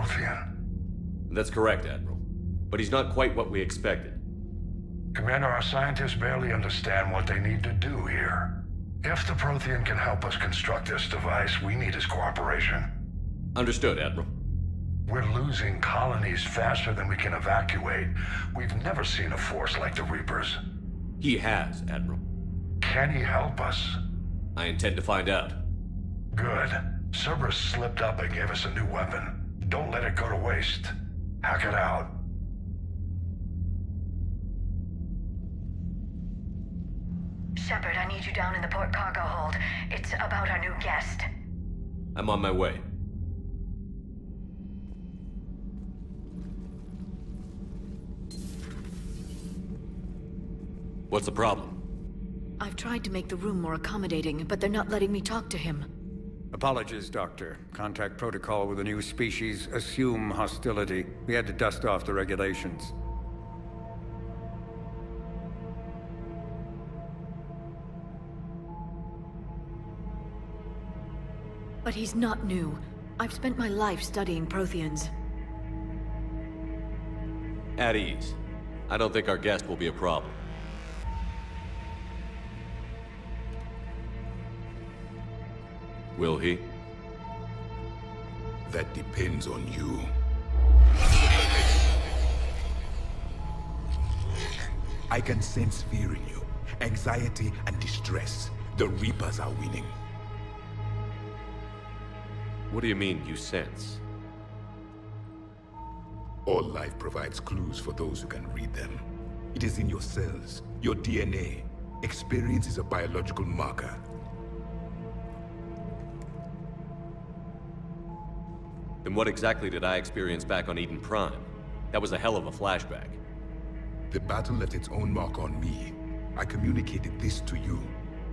Prothean. That's correct, Admiral. But he's not quite what we expected. Commander, our scientists barely understand what they need to do here. If the Prothean can help us construct this device, we need his cooperation. Understood, Admiral. We're losing colonies faster than we can evacuate. We've never seen a force like the Reapers. He has, Admiral. Can he help us? I intend to find out. Good. Cerberus slipped up and gave us a new weapon. Don't let it go to waste. Hack it out. Shepard, I need you down in the port cargo hold. It's about our new guest. I'm on my way. What's the problem? I've tried to make the room more accommodating, but they're not letting me talk to him. Apologies, Doctor. Contact protocol with a new species. Assume hostility. We had to dust off the regulations. But he's not new. I've spent my life studying Protheans. At ease. I don't think our guest will be a problem. Will he? That depends on you. I can sense fear in you, anxiety and distress. The Reapers are winning. What do you mean, you sense? All life provides clues for those who can read them. It is in your cells, your DNA. Experience is a biological marker. Then what exactly did I experience back on Eden Prime? That was a hell of a flashback. The battle left its own mark on me. I communicated this to you.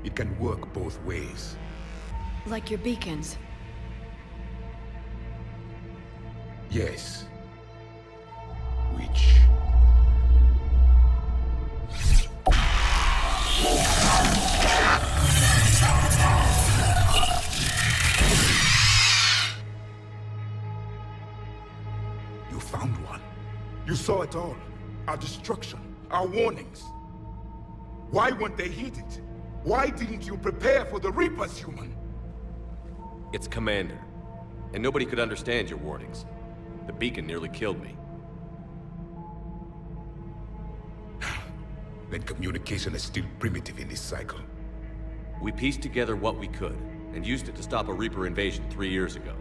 It can work both ways. Like your beacons. Yes. Which... You found one. You saw it all. Our destruction, our warnings. Why weren't they heeded? Why didn't you prepare for the Reapers, human? It's Commander. And nobody could understand your warnings. The beacon nearly killed me. Then communication is still primitive in this cycle. We pieced together what we could, and used it to stop a Reaper invasion 3 years ago.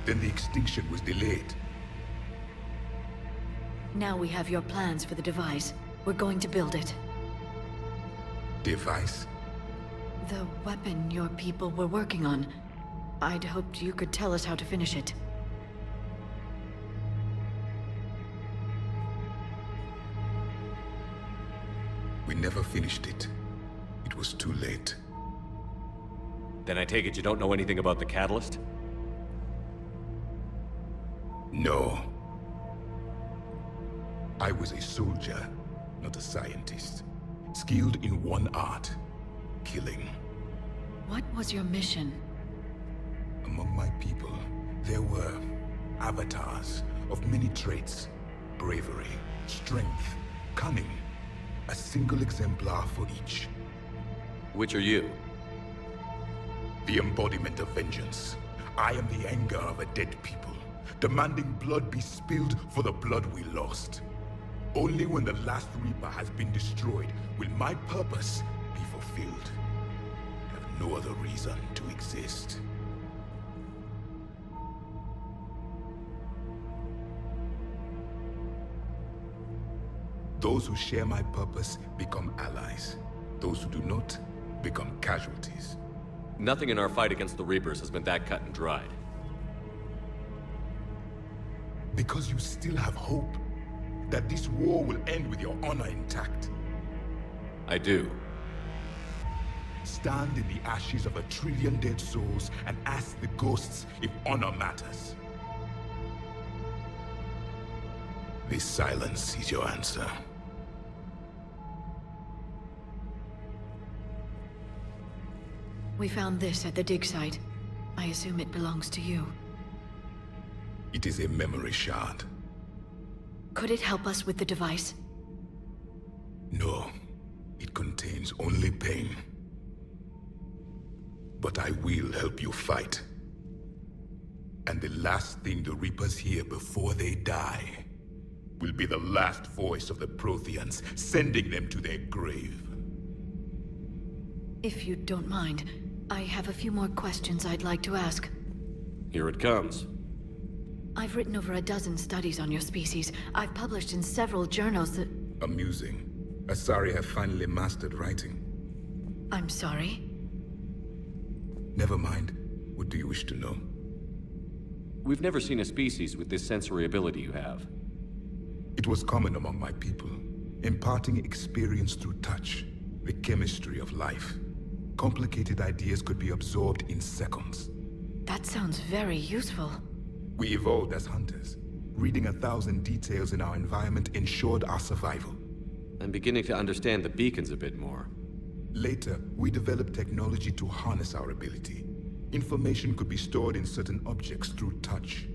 Then the extinction was delayed. Now we have your plans for the device. We're going to build it. Device? The weapon your people were working on. I'd hoped you could tell us how to finish it. We never finished it. It was too late. Then I take it you don't know anything about the catalyst? No. I was a soldier, not a scientist. Skilled in one art, killing. What was your mission? Among my people, there were avatars of many traits. Bravery, strength, cunning. A single exemplar for each. Which are you? The embodiment of vengeance. I am the anger of a dead people, demanding blood be spilled for the blood we lost. Only when the last Reaper has been destroyed will my purpose be fulfilled. I have no other reason to exist. Those who share my purpose become allies. Those who do not become casualties. Nothing in our fight against the Reapers has been that cut and dried. Because you still have hope that this war will end with your honor intact. I do. Stand in the ashes of 1 trillion dead souls and ask the ghosts if honor matters. This silence is your answer. We found this at the dig site. I assume it belongs to you. It is a memory shard. Could it help us with the device? No, it contains only pain. But I will help you fight. And the last thing the Reapers hear before they die will be the last voice of the Protheans, sending them to their grave. If you don't mind, I have a few more questions I'd like to ask. Here it comes. I've written over a dozen studies on your species. I've published in several journals that... Amusing. Asari have finally mastered writing. I'm sorry? Never mind. What do you wish to know? We've never seen a species with this sensory ability you have. It was common among my people, imparting experience through touch, the chemistry of life. Complicated ideas could be absorbed in seconds. That sounds very useful. We evolved as hunters. Reading 1,000 details in our environment ensured our survival. I'm beginning to understand the beacons a bit more. Later, we developed technology to harness our ability. Information could be stored in certain objects through touch.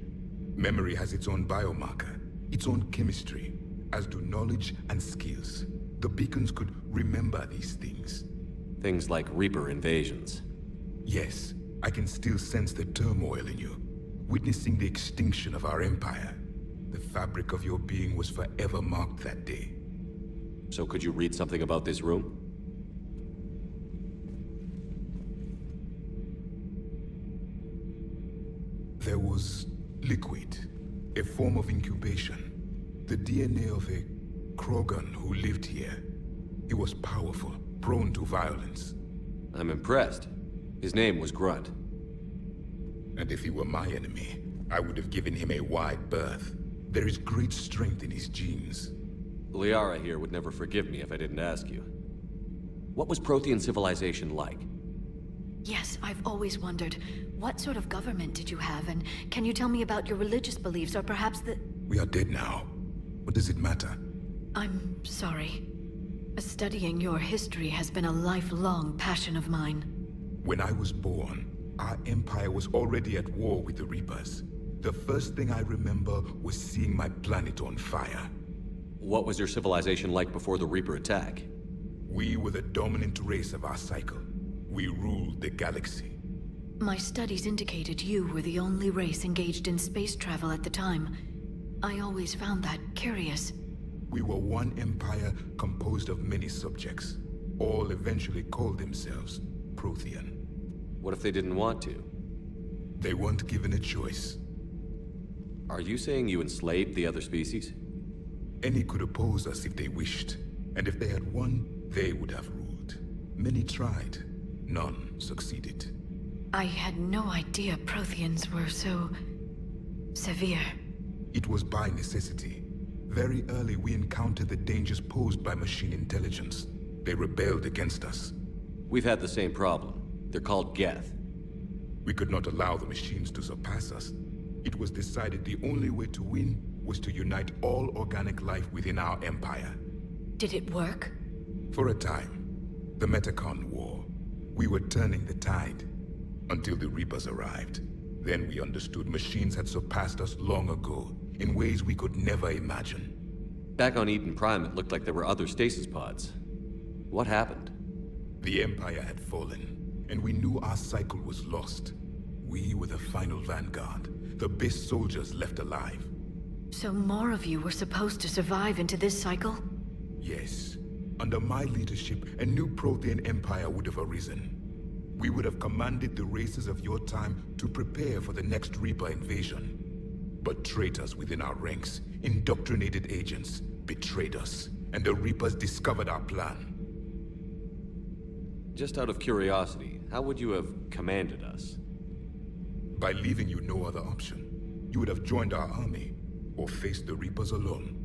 Memory has its own biomarker, its own chemistry, as do knowledge and skills. The beacons could remember these things. Things like Reaper invasions. Yes, I can still sense the turmoil in you, witnessing the extinction of our empire. The fabric of your being was forever marked that day. So could you read something about this room? There was liquid, a form of incubation. The DNA of a Krogan who lived here. He was powerful, prone to violence. I'm impressed. His name was Grunt. And if he were my enemy, I would have given him a wide berth. There is great strength in his genes. Liara here would never forgive me if I didn't ask you. What was Prothean civilization like? Yes, I've always wondered, what sort of government did you have, and can you tell me about your religious beliefs, or perhaps the... We are dead now. What does it matter? I'm sorry. Studying your history has been a lifelong passion of mine. When I was born, our empire was already at war with the Reapers. The first thing I remember was seeing my planet on fire. What was your civilization like before the Reaper attack? We were the dominant race of our cycle. We ruled the galaxy. My studies indicated you were the only race engaged in space travel at the time. I always found that curious. We were one empire composed of many subjects. All eventually called themselves Prothean. What if they didn't want to? They weren't given a choice. Are you saying you enslaved the other species? Any could oppose us if they wished. And if they had won, they would have ruled. Many tried. None succeeded. I had no idea Protheans were so... severe. It was by necessity. Very early we encountered the dangers posed by machine intelligence. They rebelled against us. We've had the same problem. They're called Geth. We could not allow the machines to surpass us. It was decided the only way to win was to unite all organic life within our empire. Did it work? For a time. The Metacon War. We were turning the tide. Until the Reapers arrived. Then we understood machines had surpassed us long ago, in ways we could never imagine. Back on Eden Prime, it looked like there were other stasis pods. What happened? The Empire had fallen, and we knew our cycle was lost. We were the final vanguard, the best soldiers left alive. So more of you were supposed to survive into this cycle? Yes. Under my leadership, a new Prothean Empire would have arisen. We would have commanded the races of your time to prepare for the next Reaper invasion. But traitors within our ranks, indoctrinated agents, betrayed us, and the Reapers discovered our plan. Just out of curiosity, how would you have commanded us? By leaving you no other option. You would have joined our army, or faced the Reapers alone.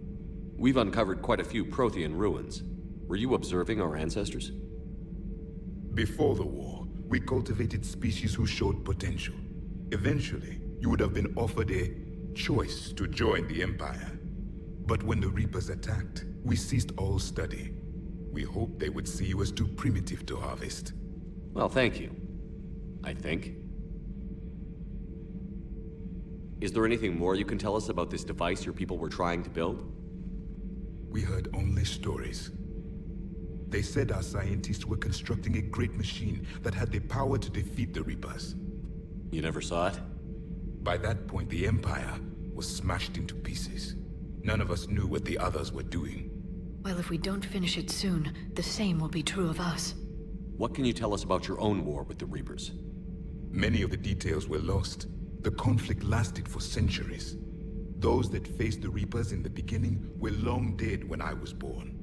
We've uncovered quite a few Prothean ruins. Were you observing our ancestors? Before the war, we cultivated species who showed potential. Eventually, you would have been offered a choice to join the Empire. But when the Reapers attacked, we ceased all study. We hoped they would see you as too primitive to harvest. Well, thank you. I think. Is there anything more you can tell us about this device your people were trying to build? We heard only stories. They said our scientists were constructing a great machine that had the power to defeat the Reapers. You never saw it? By that point, the Empire was smashed into pieces. None of us knew what the others were doing. Well, if we don't finish it soon, the same will be true of us. What can you tell us about your own war with the Reapers? Many of the details were lost. The conflict lasted for centuries. Those that faced the Reapers in the beginning were long dead when I was born.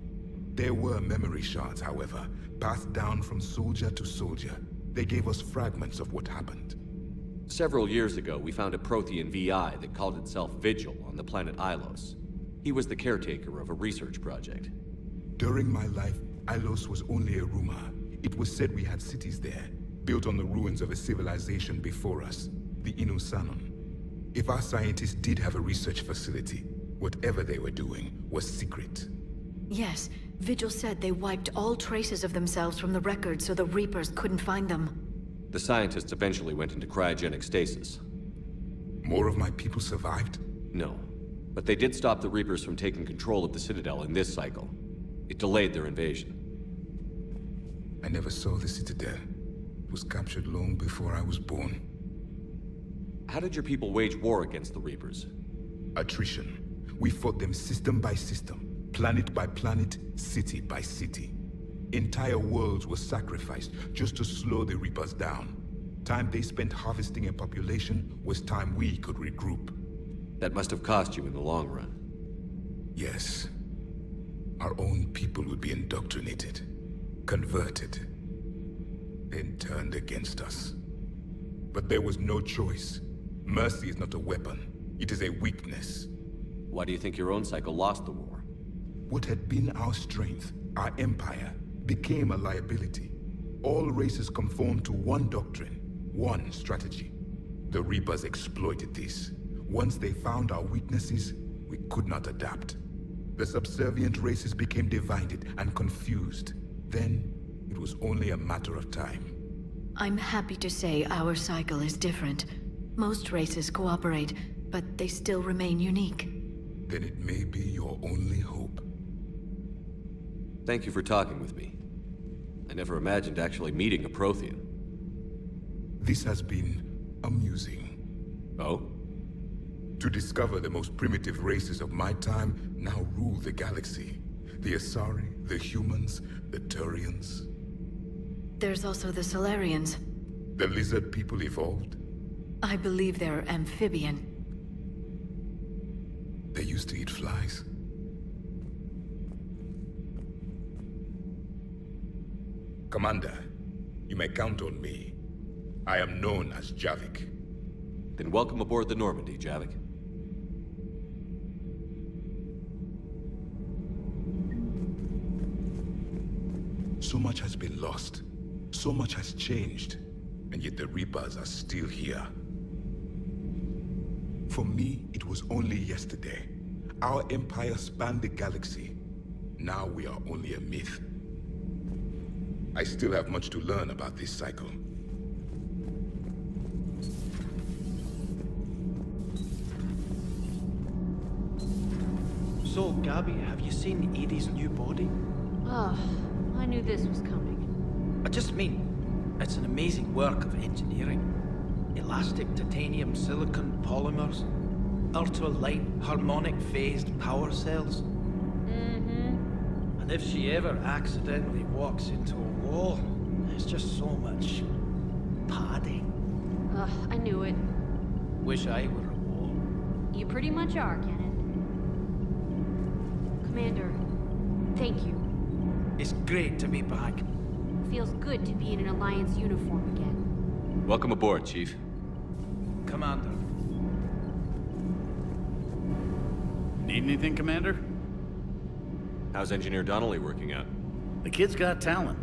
There were memory shards, however, passed down from soldier to soldier. They gave us fragments of what happened. Several years ago, we found a prothean VI that called itself Vigil on the planet Ilos. He was the caretaker of a research project. During my life, Ilos was only a rumor. It was said we had cities there, built on the ruins of a civilization before us, the Inusanon. If our scientists did have a research facility, whatever they were doing was secret. Yes, Vigil said they wiped all traces of themselves from the records so the Reapers couldn't find them. The scientists eventually went into cryogenic stasis. More of my people survived? No, but they did stop the Reapers from taking control of the Citadel in this cycle. It delayed their invasion. I never saw the Citadel. It was captured long before I was born. How did your people wage war against the Reapers? Attrition. We fought them system by system, planet by planet, city by city. Entire worlds were sacrificed just to slow the Reapers down. Time they spent harvesting a population was time we could regroup. That must have cost you in the long run. Yes. Our own people would be indoctrinated, converted, then turned against us. But there was no choice. Mercy is not a weapon. It is a weakness. Why do you think your own cycle lost the war? What had been our strength, our empire, became a liability. All races conformed to one doctrine, one strategy. The Reapers exploited this. Once they found our weaknesses, we could not adapt. The subservient races became divided and confused. Then, it was only a matter of time. I'm happy to say our cycle is different. Most races cooperate, but they still remain unique. Then it may be your only hope. Thank you for talking with me. I never imagined actually meeting a prothean. This has been amusing. Oh? To discover the most primitive races of my time now rule the galaxy. The Asari, the humans, the Turians. There's also the Salarians. The lizard people evolved. I believe they're amphibian. They used to eat flies. Commander, you may count on me. I am known as Javik. Then welcome aboard the Normandy, Javik. So much has been lost. So much has changed. And yet the Reapers are still here. For me, it was only yesterday. Our empire spanned the galaxy. Now we are only a myth. I still have much to learn about this cycle. So, Gabby, have you seen Edie's new body? Oh, I knew this was coming. I just mean, it's an amazing work of engineering. Elastic titanium silicon polymers, ultra-light harmonic phased power cells. Mm-hmm. And if she ever accidentally walks into a wall, there's just so much padding. Ugh, I knew it. Wish I were a wall. You pretty much are, Kenneth. Commander, thank you. It's great to be back. Feels good to be in an Alliance uniform again. Welcome aboard, Chief. Commander. Need anything, Commander? How's Engineer Donnelly working out? The kid's got talent.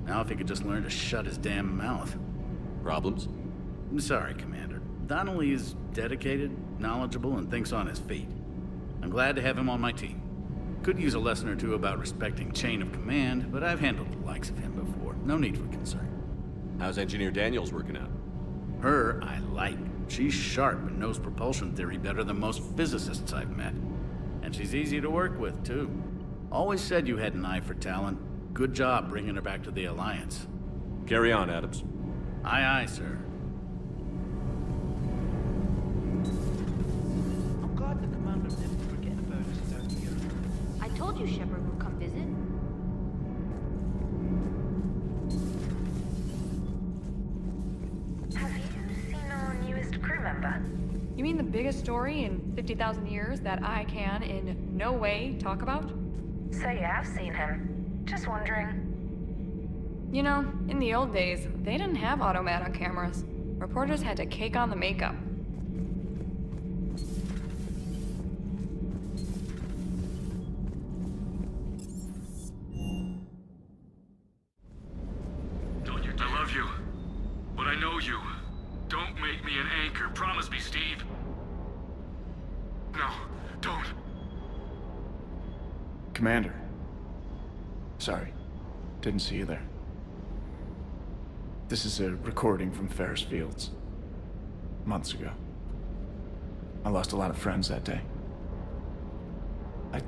Now if he could just learn to shut his damn mouth. Problems? I'm sorry, Commander. Donnelly is dedicated, knowledgeable, and thinks on his feet. I'm glad to have him on my team. Could use a lesson or two about respecting chain of command, but I've handled the likes of him before. No need for concern. How's Engineer Daniels working out? Her, I light. She's sharp and knows propulsion theory better than most physicists I've met. And she's easy to work with, too. Always said you had an eye for talent. Good job bringing her back to the Alliance. Carry on, Adams. Aye, aye, sir. I'm glad the commander didn't forget about us down here. I told you Shepard would come visit. Have you seen our newest crew member? You mean the biggest story in 50,000 years that I can in no way talk about? So you have seen him. Just wondering. You know, in the old days, they didn't have automatic cameras. Reporters had to cake on the makeup. I love you, but I know you. Don't make me an anchor. Promise me, Steve. No, don't. Commander. Sorry. Didn't see you there. This is a recording from Ferris Fields. Months ago. I lost a lot of friends that day. I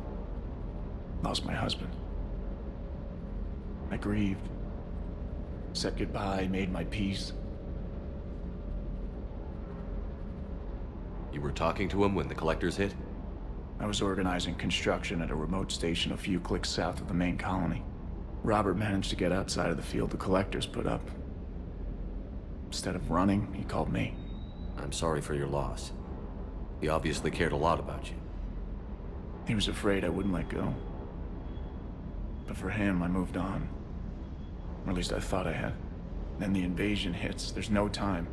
lost my husband. I grieved. Said goodbye, made my peace. You were talking to him when the collectors hit? I was organizing construction at a remote station a few clicks south of the main colony. Robert managed to get outside of the field the collectors put up. Instead of running, he called me. I'm sorry for your loss. He obviously cared a lot about you. He was afraid I wouldn't let go. But for him, I moved on. Or at least I thought I had. Then the invasion hits, there's no time.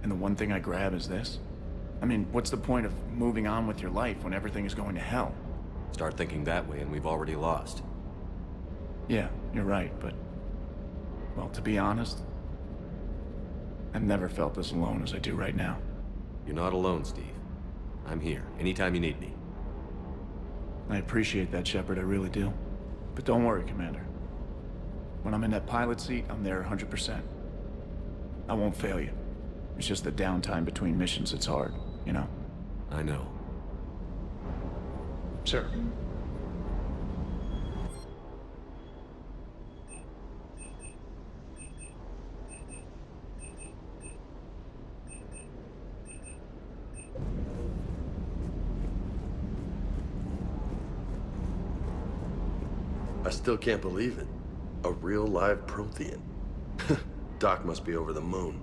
And the one thing I grab is this. I mean, what's the point of moving on with your life when everything is going to hell? Start thinking that way and we've already lost. Yeah, you're right, but... well, to be honest, I've never felt this alone as I do right now. You're not alone, Steve. I'm here, anytime you need me. I appreciate that, Shepard, I really do. But don't worry, Commander. When I'm in that pilot seat, I'm there 100%. I won't fail you. It's just the downtime between missions that's hard, you know? I know. Sir. I still can't believe it. A real live prothean. Doc must be over the moon.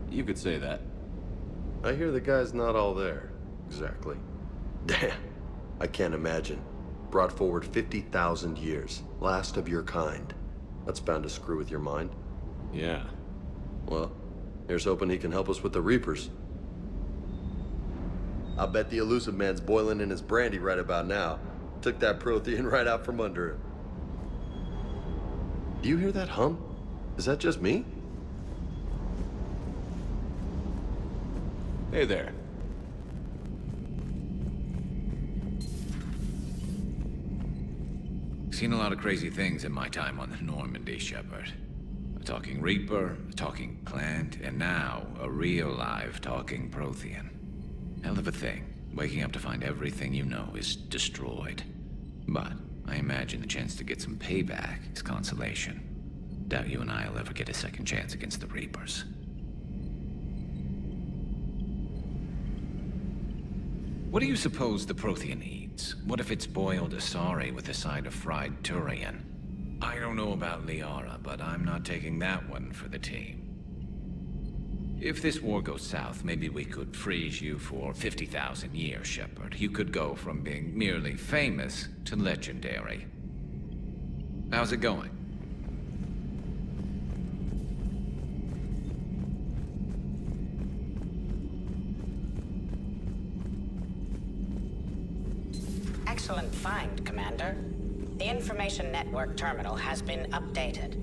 You could say that. I hear the guy's not all there. Exactly. Damn. I can't imagine. Brought forward 50,000 years. Last of your kind. That's bound to screw with your mind. Yeah. Well, here's hoping he can help us with the Reapers. I bet the elusive man's boiling in his brandy right about now. Took that prothean right out from under him. Do you hear that hum? Is that just me? Hey there. Seen a lot of crazy things in my time on the Normandy, Shepard. A talking Reaper, a talking plant, and now a real live talking prothean. Hell of a thing, waking up to find everything you know is destroyed. But I imagine the chance to get some payback is consolation. Doubt you and I'll ever get a second chance against the Reapers. What do you suppose the prothean eats? What if it's boiled asari with a side of fried Turian? I don't know about Liara, but I'm not taking that one for the team. If this war goes south, maybe we could freeze you for 50,000 years, Shepard. You could go from being merely famous to legendary. How's it going? Excellent find, Commander. The information network terminal has been updated.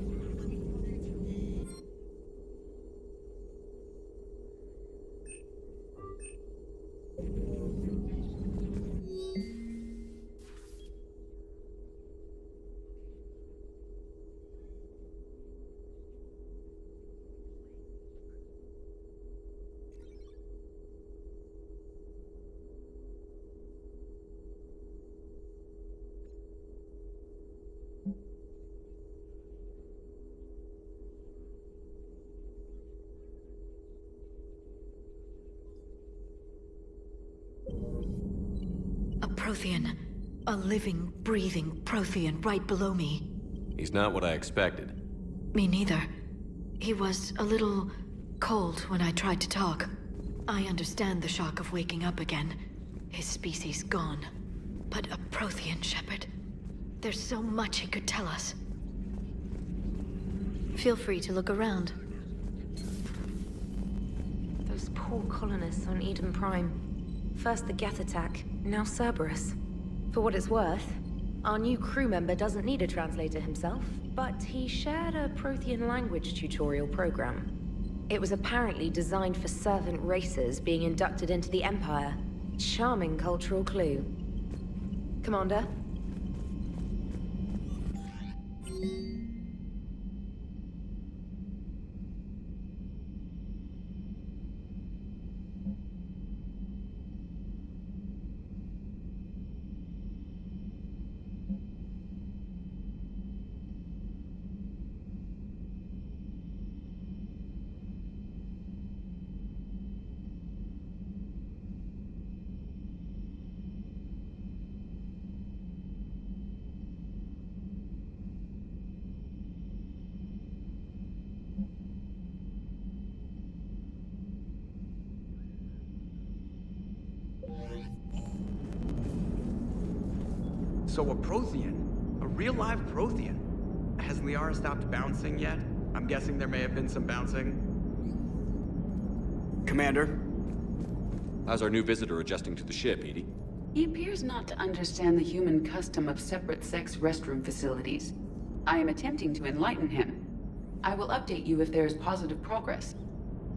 Prothean. A living, breathing Prothean right below me. He's not what I expected. Me neither. He was a little cold when I tried to talk. I understand the shock of waking up again. His species gone. But a Prothean, Shepard. There's so much he could tell us. Feel free to look around. Those poor colonists on Eden Prime. First the Geth attack, now Cerberus. For what it's worth, our new crew member doesn't need a translator himself, but he shared a Prothean language tutorial program. It was apparently designed for servant races being inducted into the Empire. Charming cultural clue. Commander? So a Prothean? A real live Prothean? Has Liara stopped bouncing yet? I'm guessing there may have been some bouncing. Commander? How's our new visitor adjusting to the ship, Edie? He appears not to understand the human custom of separate-sex restroom facilities. I am attempting to enlighten him. I will update you if there is positive progress.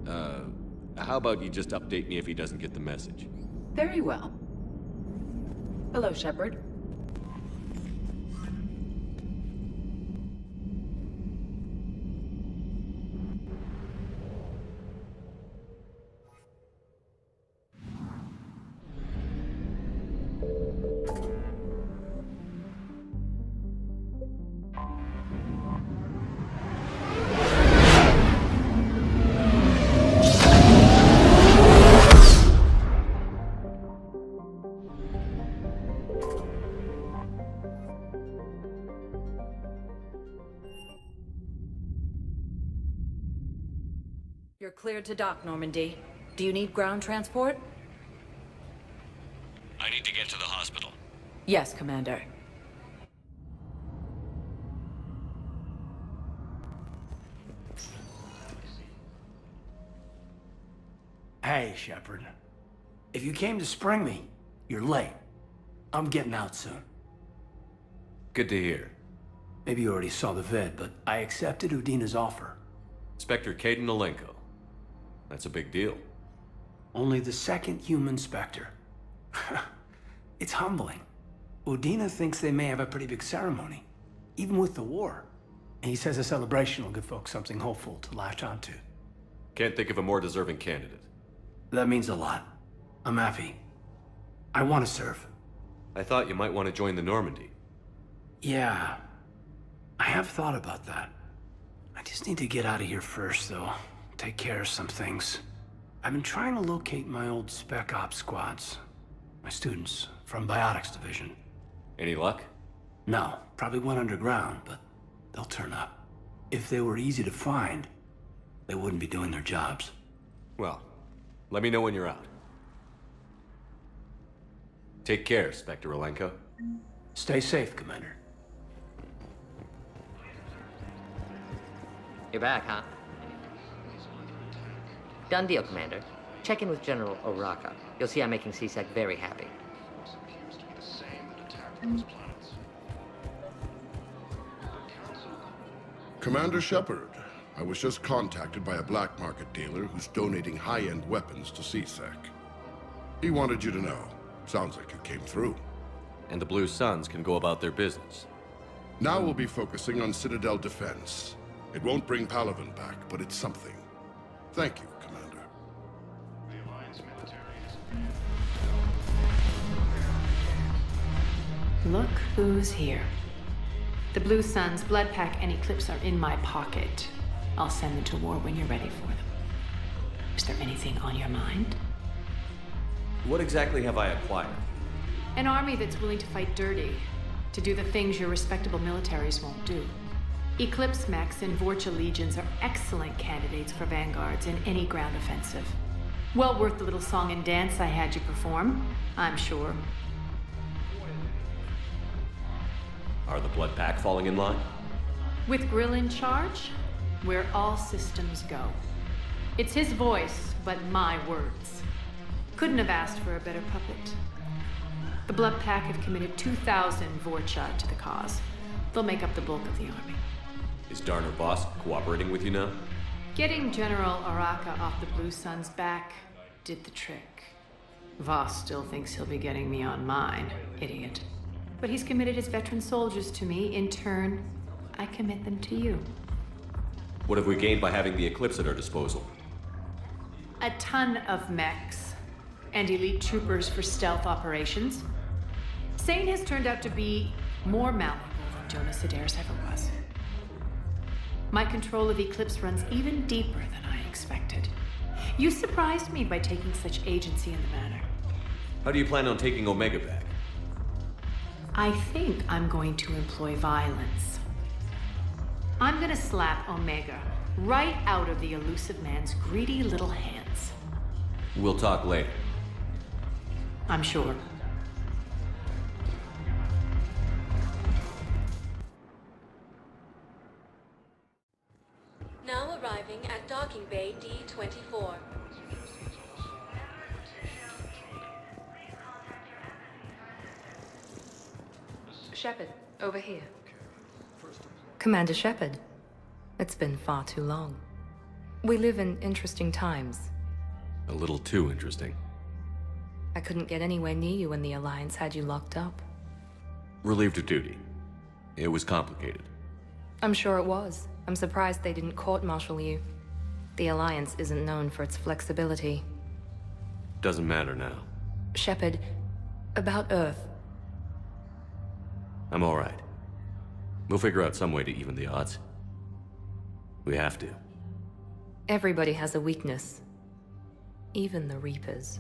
How about you just update me if he doesn't get the message? Very well. Hello, Shepard. You're cleared to dock, Normandy. Do you need ground transport? I need to get to the hospital. Yes, Commander. Hey, Shepard. If you came to spring me, you're late. I'm getting out soon. Good to hear. Maybe you already saw the vid, but I accepted Udina's offer. Inspector Kaidan Alenko. That's a big deal. Only the second human Spectre. It's humbling. Udina thinks they may have a pretty big ceremony, even with the war. And he says a celebration will give folks something hopeful to latch onto. Can't think of a more deserving candidate. That means a lot. I'm happy. I want to serve. I thought you might want to join the Normandy. Yeah. I have thought about that. I just need to get out of here first, though. Take care of some things. I've been trying to locate my old Spec Ops squads. My students from Biotics Division. Any luck? No, probably went underground, but they'll turn up. If they were easy to find, they wouldn't be doing their jobs. Well, let me know when you're out. Take care, Spectre Alenko. Stay safe, Commander. You're back, huh? Done deal, Commander. Check in with General Oraka. You'll see I'm making C-Sec very happy. Commander Shepard, I was just contacted by a black market dealer who's donating high-end weapons to C-Sec. He wanted you to know. Sounds like you came through. And the Blue Suns can go about their business. Now we'll be focusing on Citadel defense. It won't bring Palaven back, but it's something. Thank you, Commander. Look who's here. The Blue Suns, Blood Pack, and Eclipse are in my pocket. I'll send them to war when you're ready for them. Is there anything on your mind? What exactly have I acquired? An army that's willing to fight dirty, to do the things your respectable militaries won't do. Eclipse mechs and Vorcha legions are excellent candidates for vanguards in any ground offensive. Well worth the little song and dance I had you perform, I'm sure. Are the Blood Pack falling in line? With Grill in charge, where all systems go. It's his voice, but my words. Couldn't have asked for a better puppet. The Blood Pack have committed 2,000 Vorcha to the cause. They'll make up the bulk of the army. Is Darner Voss cooperating with you now? Getting General Araka off the Blue Sun's back did the trick. Voss still thinks he'll be getting me on mine, idiot. But he's committed his veteran soldiers to me. In turn, I commit them to you. What have we gained by having the Eclipse at our disposal? A ton of mechs and elite troopers for stealth operations. Sane has turned out to be more malleable than Jonas Adair's ever was. My control of Eclipse runs even deeper than I expected. You surprised me by taking such agency in the matter. How do you plan on taking Omega back? I think I'm going to employ violence. I'm gonna slap Omega right out of the elusive man's greedy little hands. We'll talk later. I'm sure. Now arriving at docking bay D-24. Shepard, over here. Commander Shepard. It's been far too long. We live in interesting times. A little too interesting. I couldn't get anywhere near you when the Alliance had you locked up. Relieved of duty. It was complicated. I'm sure it was. I'm surprised they didn't court-martial you. The Alliance isn't known for its flexibility. Doesn't matter now. Shepard, about Earth. I'm all right. We'll figure out some way to even the odds. We have to. Everybody has a weakness. Even the Reapers.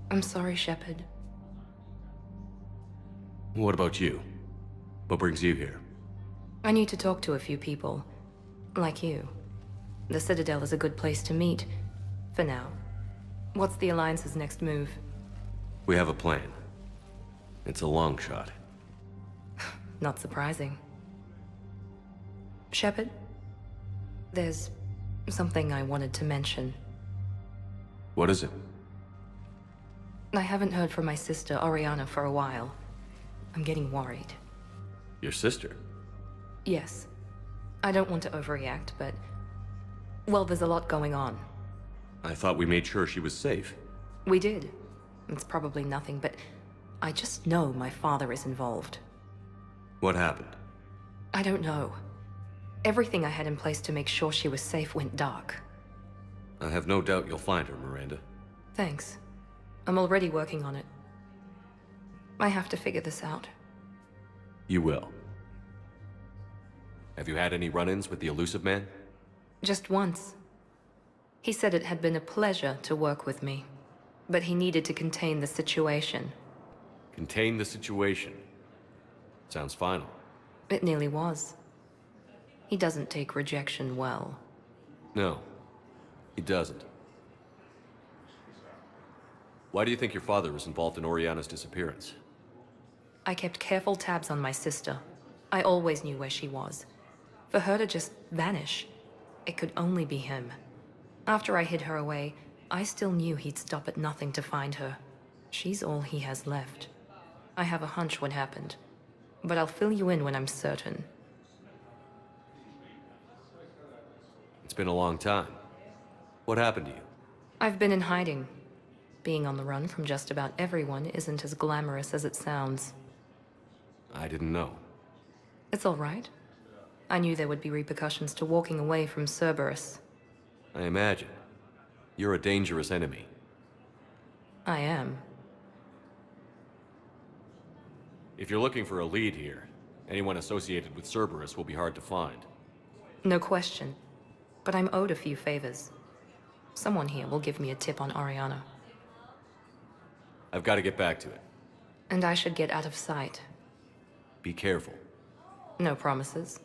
I'm sorry, Shepard. What about you? What brings you here? I need to talk to a few people. Like you. The Citadel is a good place to meet. For now. What's the Alliance's next move? We have a plan. It's a long shot. Not surprising. Shepard? There's something I wanted to mention. What is it? I haven't heard from my sister, Oriana, for a while. I'm getting worried. Your sister? Yes. I don't want to overreact, but... well, there's a lot going on. I thought we made sure she was safe. We did. It's probably nothing, but... I just know my father is involved. What happened? I don't know. Everything I had in place to make sure she was safe went dark. I have no doubt you'll find her, Miranda. Thanks. I'm already working on it. I have to figure this out. You will. Have you had any run-ins with the elusive man? Just once. He said it had been a pleasure to work with me, but he needed to contain the situation. Contain the situation. Sounds final. It nearly was. He doesn't take rejection well. No, he doesn't. Why do you think your father was involved in Oriana's disappearance? I kept careful tabs on my sister. I always knew where she was. For her to just vanish, it could only be him. After I hid her away, I still knew he'd stop at nothing to find her. She's all he has left. I have a hunch what happened, but I'll fill you in when I'm certain. It's been a long time. What happened to you? I've been in hiding. Being on the run from just about everyone isn't as glamorous as it sounds. I didn't know. It's all right. I knew there would be repercussions to walking away from Cerberus. I imagine. You're a dangerous enemy. I am. If you're looking for a lead here, anyone associated with Cerberus will be hard to find. No question. But I'm owed a few favors. Someone here will give me a tip on Oriana. I've got to get back to it. And I should get out of sight. Be careful. No promises.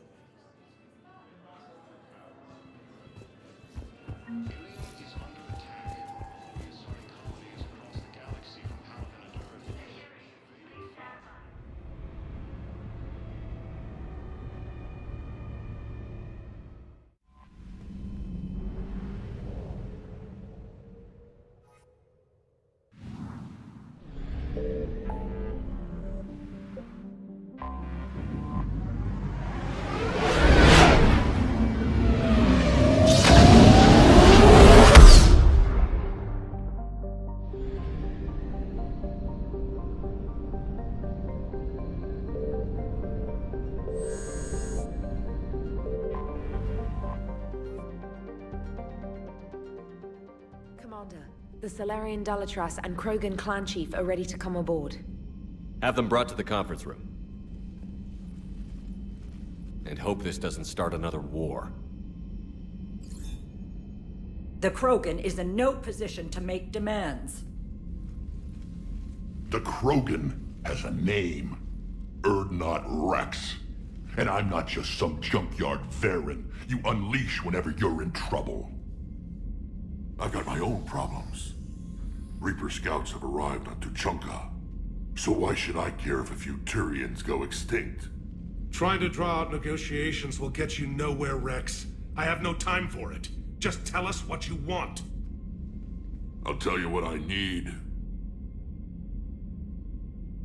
The Salarian Dalatras and Krogan clan chief are ready to come aboard. Have them brought to the conference room. And hope this doesn't start another war. The Krogan is in no position to make demands. The Krogan has a name. Erdnot Wrex. And I'm not just some junkyard Varen you unleash whenever you're in trouble. I've got my own problems. Reaper scouts have arrived on Tuchanka. So why should I care if a few Turians go extinct? Trying to draw out negotiations will get you nowhere, Wrex. I have no time for it. Just tell us what you want. I'll tell you what I need.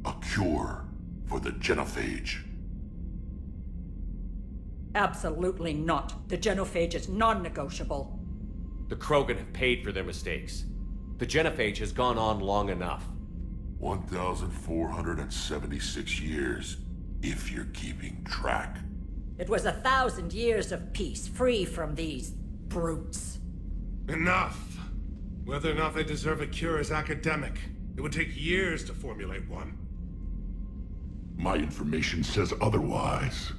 A cure for the genophage. Absolutely not. The genophage is non-negotiable. The Krogan have paid for their mistakes. The genophage has gone on long enough. 1,476 years, if you're keeping track. It was 1,000 years of peace, free from these brutes. Enough! Whether or not they deserve a cure is academic. It would take years to formulate one. My information says otherwise.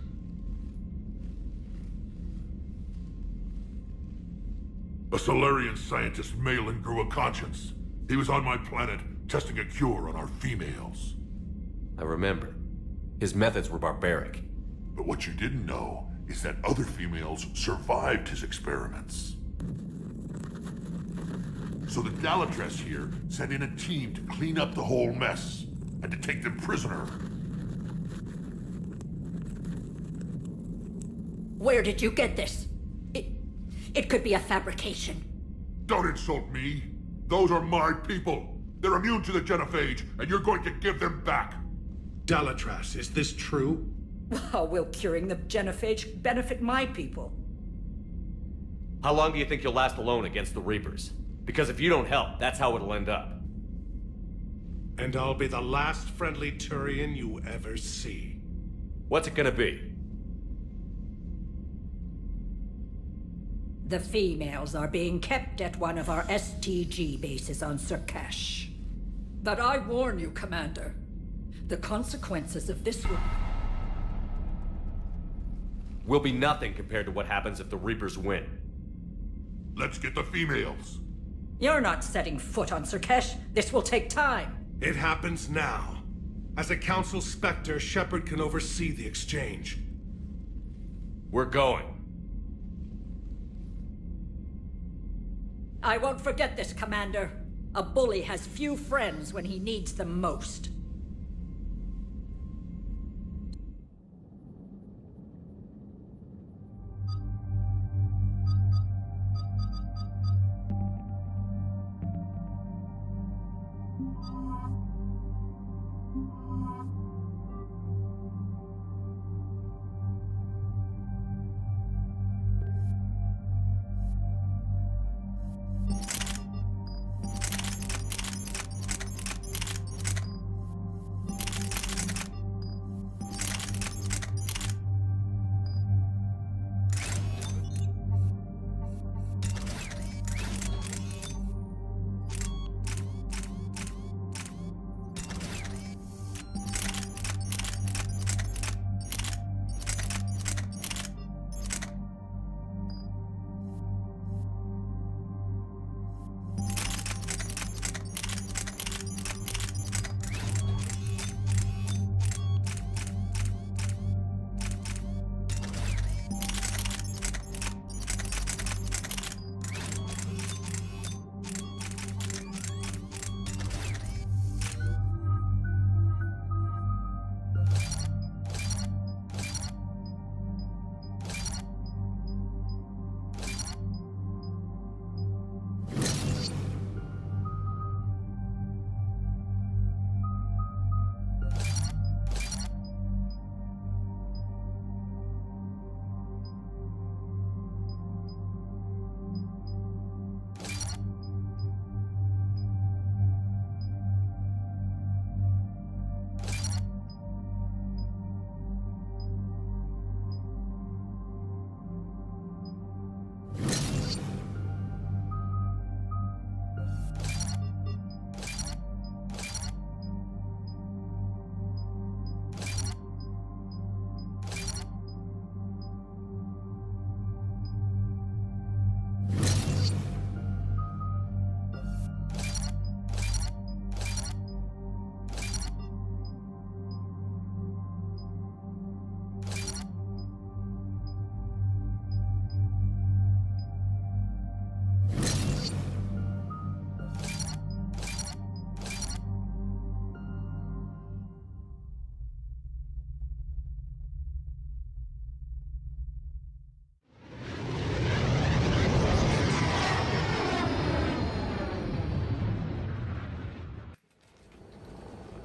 A salarian scientist, Maelon, grew a conscience. He was on my planet, testing a cure on our females. I remember. His methods were barbaric. But what you didn't know is that other females survived his experiments. So the Dalatras here sent in a team to clean up the whole mess, and to take them prisoner. Where did you get this? It could be a fabrication. Don't insult me. Those are my people. They're immune to the genophage, and you're going to give them back. Dalatras, is this true? How will curing the genophage benefit my people? How long do you think you'll last alone against the Reapers? Because if you don't help, that's how it'll end up. And I'll be the last friendly Turian you ever see. What's it gonna be? The females are being kept at one of our STG bases on Surkesh. But I warn you, Commander. The consequences of this will be nothing compared to what happens if the Reapers win. Let's get the females. You're not setting foot on Surkesh. This will take time. It happens now. As a Council Spectre, Shepard can oversee the exchange. We're going. I won't forget this, Commander. A bully has few friends when he needs them most.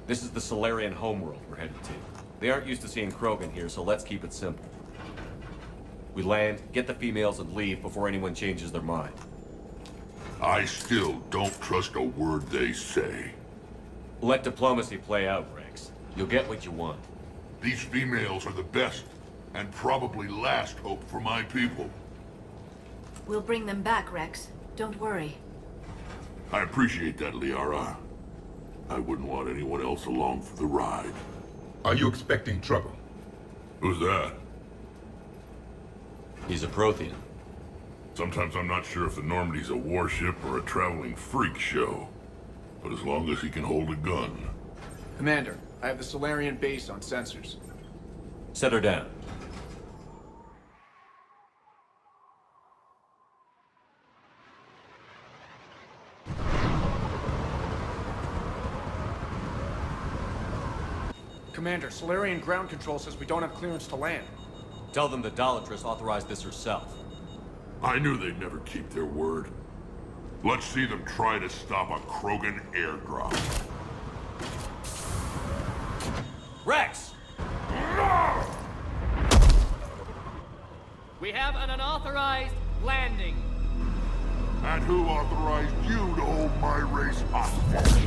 This is the Salarian homeworld we're headed to. They aren't used to seeing Krogan here, so let's keep it simple. We land, get the females, and leave before anyone changes their mind. I still don't trust a word they say. Let diplomacy play out, Wrex. You'll get what you want. These females are the best, and probably last hope for my people. We'll bring them back, Wrex. Don't worry. I appreciate that, Liara. I wouldn't want anyone else along for the ride. Are you expecting trouble? Who's that? He's a prothean. Sometimes I'm not sure if the Normandy's a warship or a traveling freak show. But as long as he can hold a gun. Commander, I have the Salarian base on sensors. Set her down. Commander, Salarian ground control says we don't have clearance to land. Tell them the Dolatress authorized this herself. I knew they'd never keep their word. Let's see them try to stop a Krogan airdrop. Wrex! We have an unauthorized landing. And who authorized you to hold my race hostage?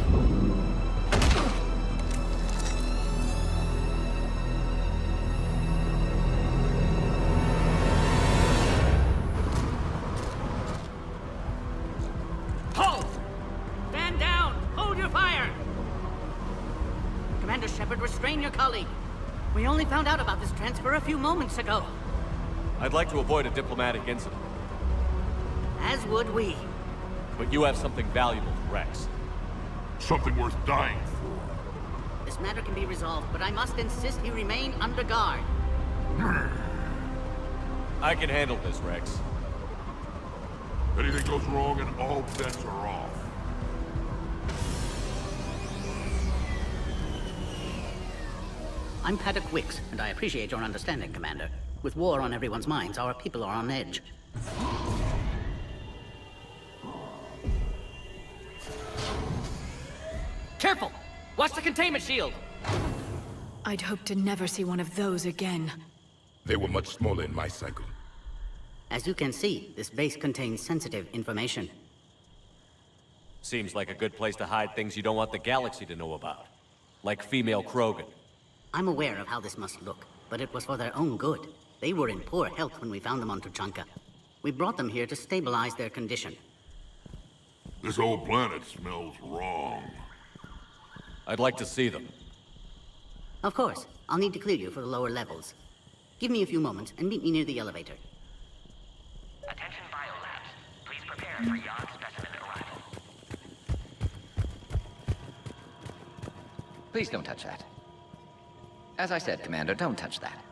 Shepard, restrain your colleague. We only found out about this transfer a few moments ago. I'd like to avoid a diplomatic incident. As would we. But you have something valuable for Wrex. Something worth dying for. This matter can be resolved, but I must insist he remain under guard. I can handle this, Wrex. Anything goes wrong and all bets are off. I'm Paddock Wicks, and I appreciate your understanding, Commander. With war on everyone's minds, our people are on edge. Careful! Watch the containment shield! I'd hoped to never see one of those again. They were much smaller in my cycle. As you can see, this base contains sensitive information. Seems like a good place to hide things you don't want the galaxy to know about. Like female Krogan. I'm aware of how this must look, but it was for their own good. They were in poor health when we found them on Tuchanka. We brought them here to stabilize their condition. This whole planet smells wrong. I'd like to see them. Of course. I'll need to clear you for the lower levels. Give me a few moments and meet me near the elevator. Attention biolabs. Please prepare for yacht specimen arrival. Please don't touch that. As I said, Commander, don't touch that.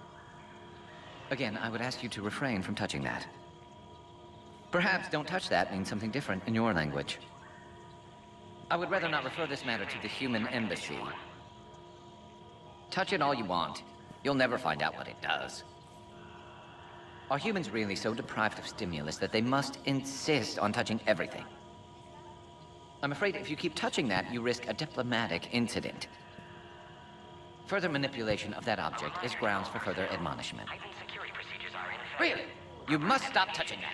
Again, I would ask you to refrain from touching that. Perhaps don't touch that means something different in your language. I would rather not refer this matter to the human embassy. Touch it all you want. You'll never find out what it does. Are humans really so deprived of stimulus that they must insist on touching everything? I'm afraid if you keep touching that, you risk a diplomatic incident. Further manipulation of that object is grounds for further admonishment. Really? You must stop touching that.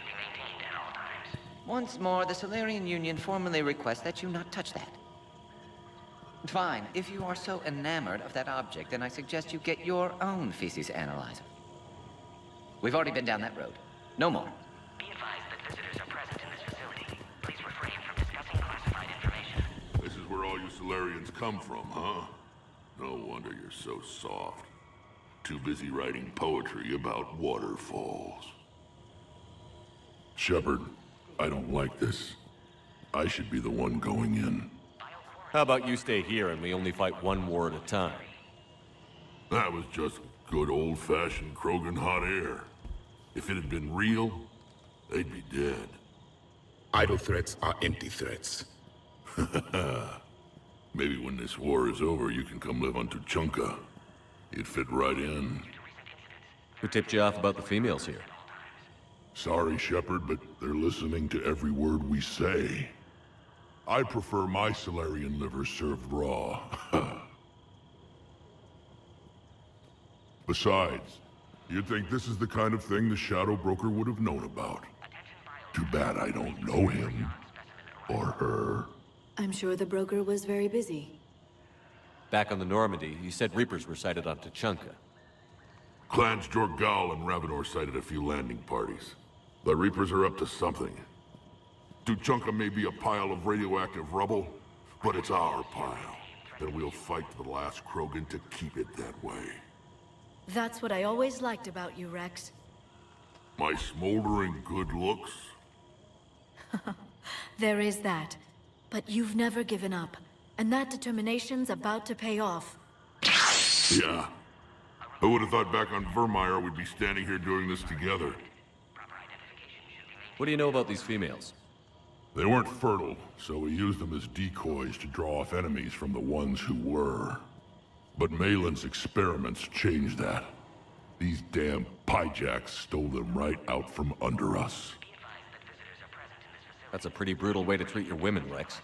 Once more, the Salarian Union formally requests that you not touch that. Fine. If you are so enamored of that object, then I suggest you get your own feces analyzer. We've already been down that road. No more. Be advised that visitors are present in this facility. Please refrain from discussing classified information. This is where all you Salarians come from, huh? No wonder you're so soft. Too busy writing poetry about waterfalls. Shepard, I don't like this. I should be the one going in. How about you stay here and we only fight one war at a time? That was just good old-fashioned Krogan hot air. If it had been real, they'd be dead. Idle threats are empty threats. Maybe when this war is over, you can come live on Tuchanka. You'd fit right in. Who tipped you off about the females here? Sorry, Shepard, but they're listening to every word we say. I prefer my Salarian liver served raw. Besides, you'd think this is the kind of thing the Shadow Broker would have known about. Too bad I don't know him. Or her. I'm sure the broker was very busy. Back on the Normandy, you said Reapers were sighted on Tuchanka. Clans Jorgal and Ravenor sighted a few landing parties. The Reapers are up to something. Tuchanka may be a pile of radioactive rubble, but it's our pile. And we'll fight to the last Krogan to keep it that way. That's what I always liked about you, Wrex. My smoldering good looks? There is that. But you've never given up. And that determination's about to pay off. Yeah. I would have thought back on Vermeer we'd be standing here doing this together. What do you know about these females? They weren't fertile, so we used them as decoys to draw off enemies from the ones who were. But Maelon's experiments changed that. These damn pyjacks stole them right out from under us. That's a pretty brutal way to treat your women, Wrex.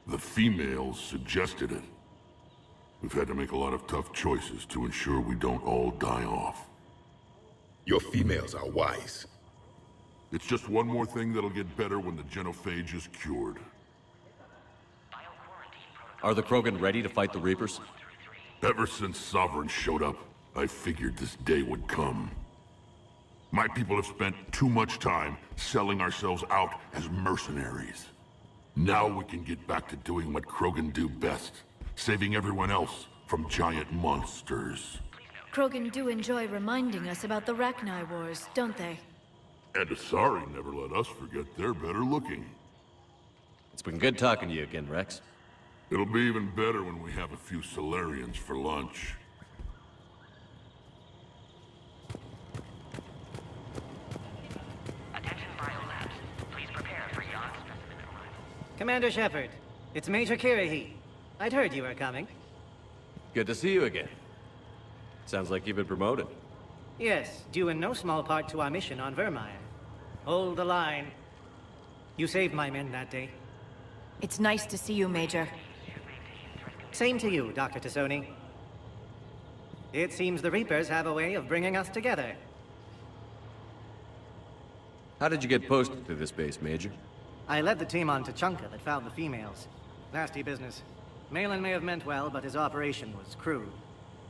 The females suggested it. We've had to make a lot of tough choices to ensure we don't all die off. Your females are wise. It's just one more thing that'll get better when the genophage is cured. Are the Krogan ready to fight the Reapers? Ever since Sovereign showed up, I figured this day would come. My people have spent too much time selling ourselves out as mercenaries. Now we can get back to doing what Krogan do best, saving everyone else from giant monsters. Krogan do enjoy reminding us about the Rachni Wars, don't they? And Asari never let us forget they're better looking. It's been good talking to you again, Wrex. It'll be even better when we have a few salarians for lunch. Commander Shepard, it's Major Kirahi. I'd heard you were coming. Good to see you again. Sounds like you've been promoted. Yes, due in no small part to our mission on Vermeer. Hold the line. You saved my men that day. It's nice to see you, Major. Same to you, Dr. Tassoni. It seems the Reapers have a way of bringing us together. How did you get posted to this base, Major? I led the team on Tuchanka that found the females. Nasty business. Maelon may have meant well, but his operation was crude.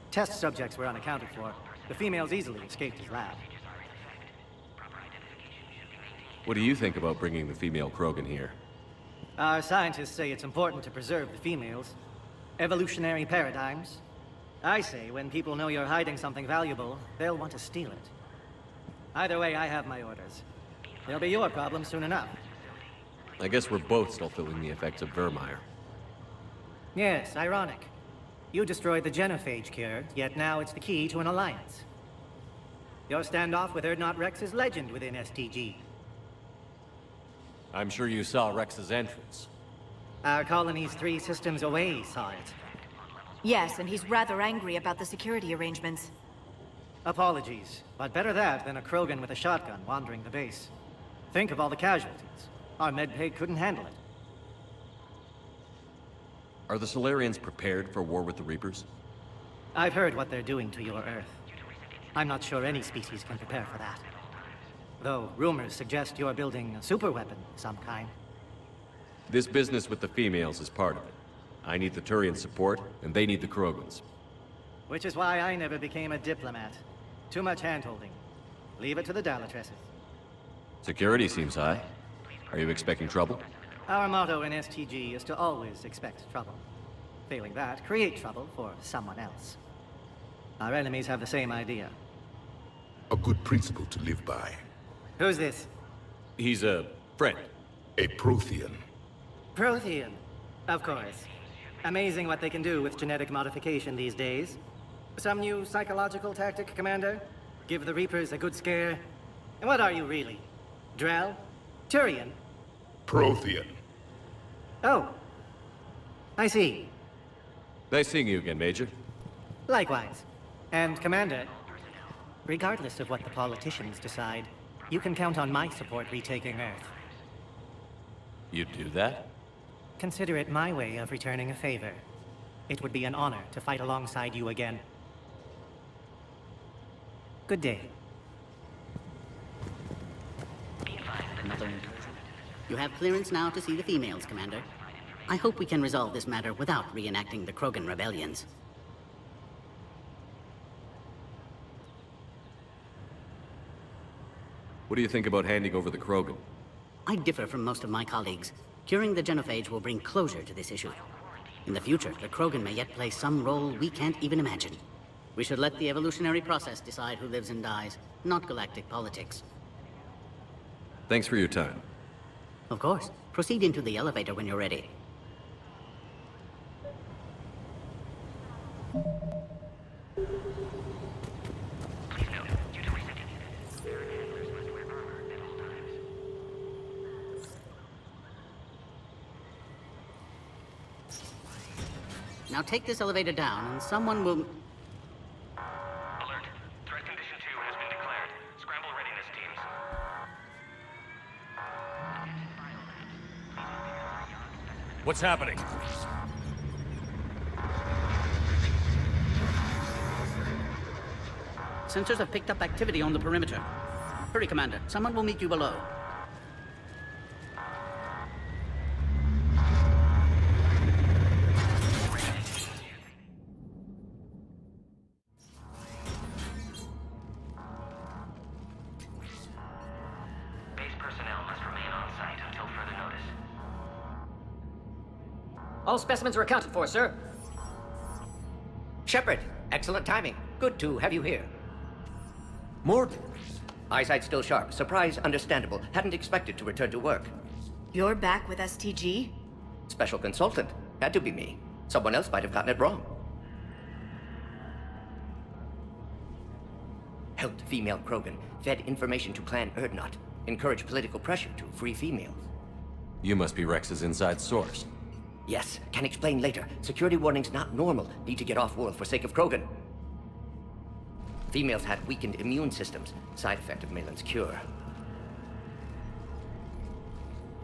Test subjects were unaccounted for. The females easily escaped his lab. What do you think about bringing the female Krogan here? Our scientists say it's important to preserve the females. Evolutionary paradigms. I say when people know you're hiding something valuable, they'll want to steal it. Either way, I have my orders. They'll be your problem soon enough. I guess we're both still feeling the effects of Vermeer. Yes, ironic. You destroyed the genophage cure, yet now it's the key to an alliance. Your standoff with Urdnot Wrex is legend within STG. I'm sure you saw Rex's entrance. Our colony's 3 systems away saw it. Yes, and he's rather angry about the security arrangements. Apologies, but better that than a Krogan with a shotgun wandering the base. Think of all the casualties. Our medbay couldn't handle it. Are the Salarians prepared for war with the Reapers? I've heard what they're doing to your Earth. I'm not sure any species can prepare for that. Though rumors suggest you're building a superweapon of some kind. This business with the females is part of it. I need the Turian support, and they need the Krogans. Which is why I never became a diplomat. Too much hand-holding. Leave it to the Dalatresses. Security seems high. Are you expecting trouble? Our motto in STG is to always expect trouble. Failing that, create trouble for someone else. Our enemies have the same idea. A good principle to live by. Who's this? He's a friend. A prothean. Prothean. Of course. Amazing what they can do with genetic modification these days. Some new psychological tactic, Commander? Give the Reapers a good scare? And what are you really? Drell? Turian? Prothean. Oh. I see. Nice seeing you again, Major. Likewise. And Commander, regardless of what the politicians decide, you can count on my support retaking Earth. You'd do that? Consider it my way of returning a favor. It would be an honor to fight alongside you again. Good day. You have clearance now to see the females, Commander. I hope we can resolve this matter without reenacting the Krogan rebellions. What do you think about handing over the Krogan? I differ from most of my colleagues. Curing the genophage will bring closure to this issue. In the future, the Krogan may yet play some role we can't even imagine. We should let the evolutionary process decide who lives and dies, not galactic politics. Thanks for your time. Of course. Proceed into the elevator when you're ready. Now take this elevator down, and someone will... Alert. Threat condition 2 has been declared. Scramble readiness teams. What's happening? Sensors have picked up activity on the perimeter. Hurry, Commander. Someone will meet you below. All specimens are accounted for, sir. Shepard, excellent timing. Good to have you here. Morgan. Eyesight still sharp. Surprise understandable. Hadn't expected to return to work. You're back with STG? Special consultant. Had to be me. Someone else might have gotten it wrong. Helped female Krogan. Fed information to Clan Urdnot. Encouraged political pressure to free females. You must be Wrex's inside source. Yes, can explain later. Security warnings not normal. Need to get off-world for sake of Krogan. Females had weakened immune systems. Side effect of Maelon's cure.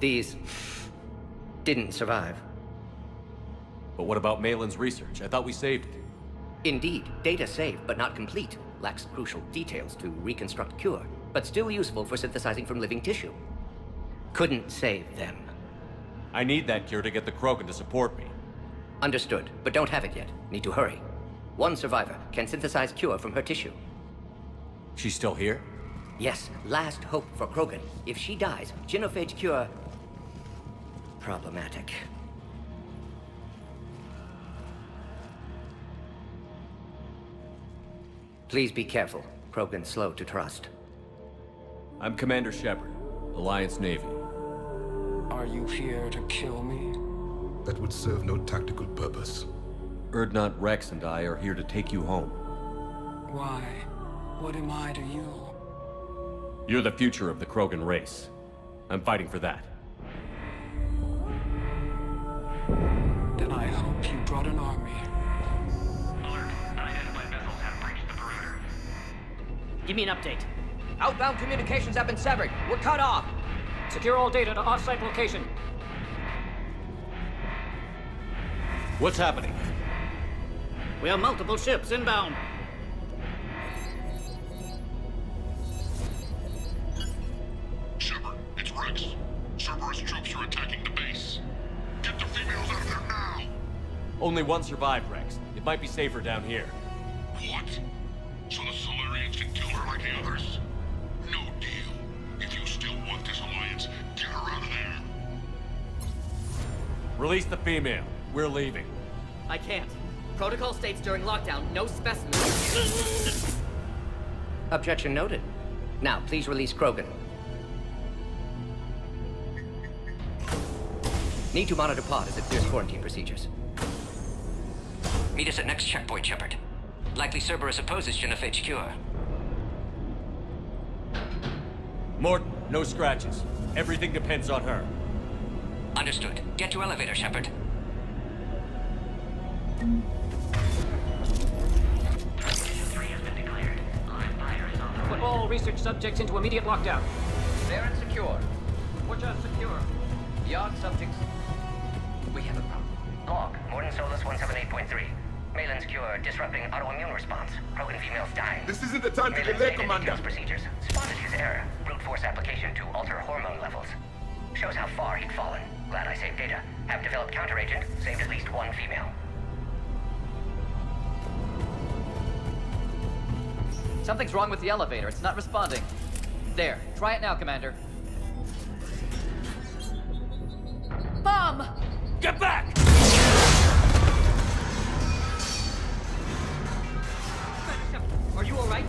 These... didn't survive. But what about Maelon's research? I thought we saved it. Indeed. Data saved, but not complete. Lacks crucial details to reconstruct cure, but still useful for synthesizing from living tissue. Couldn't save them. I need that cure to get the Krogan to support me. Understood, but don't have it yet. Need to hurry. One survivor can synthesize cure from her tissue. She's still here? Yes, last hope for Krogan. If she dies, genophage cure... problematic. Please be careful. Krogan's slow to trust. I'm Commander Shepard, Alliance Navy. Are you here to kill me? That would serve no tactical purpose. Urdnot, Wrex, and I are here to take you home. Why? What am I to you? You're the future of the Krogan race. I'm fighting for that. Then I hope you brought an army. Alert. Unidentified vessels have breached the perimeter. Give me an update. Outbound communications have been severed. We're cut off. Secure all data to off-site location. What's happening? We have multiple ships inbound. Shepard, it's Wrex. Cerberus troops are attacking the base. Get the females out of there now! Only one survived, Wrex. It might be safer down here. What? So the Salarians can kill her like the others? No deal. If you still want this alliance, get her out of there. Release the female. We're leaving. I can't. Protocol states during lockdown, no specimens. Objection noted. Now, please release Krogan. Need to monitor pod as it clears quarantine procedures. Meet us at next checkpoint, Shepard. Likely Cerberus opposes genophage cure. Morton, no scratches. Everything depends on her. Understood. Get to elevator, Shepard. Put all research subjects into immediate lockdown. Clear and secure. Watch out, secure. Beyond subjects. We have a problem. Log, Morton Solus 178.3. Maelon's cure disrupting autoimmune response. Krogan females dying. This isn't the time to Maelon's delay, data Commander. details procedures. Spotted his error. Brute force application to alter hormone levels. Shows how far he'd fallen. Glad I saved data. Have developed counteragent. Saved at least one female. Something's wrong with the elevator. It's not responding. There. Try it now, Commander. Bomb! Get back! Are you alright?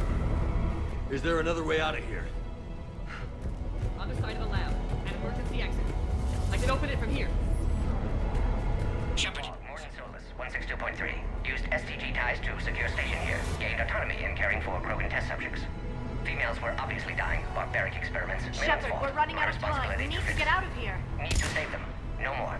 Is there another way out of here? Other side of the lab. An emergency exit. I can open it from here. Shepard. Morgan Solus, 162.3. Used STG ties to secure station here. Gained autonomy in caring for Krogan test subjects. Females were obviously dying. Barbaric experiments. Shepard, we're running out of time. We need to get out of here. Need to save them. No more.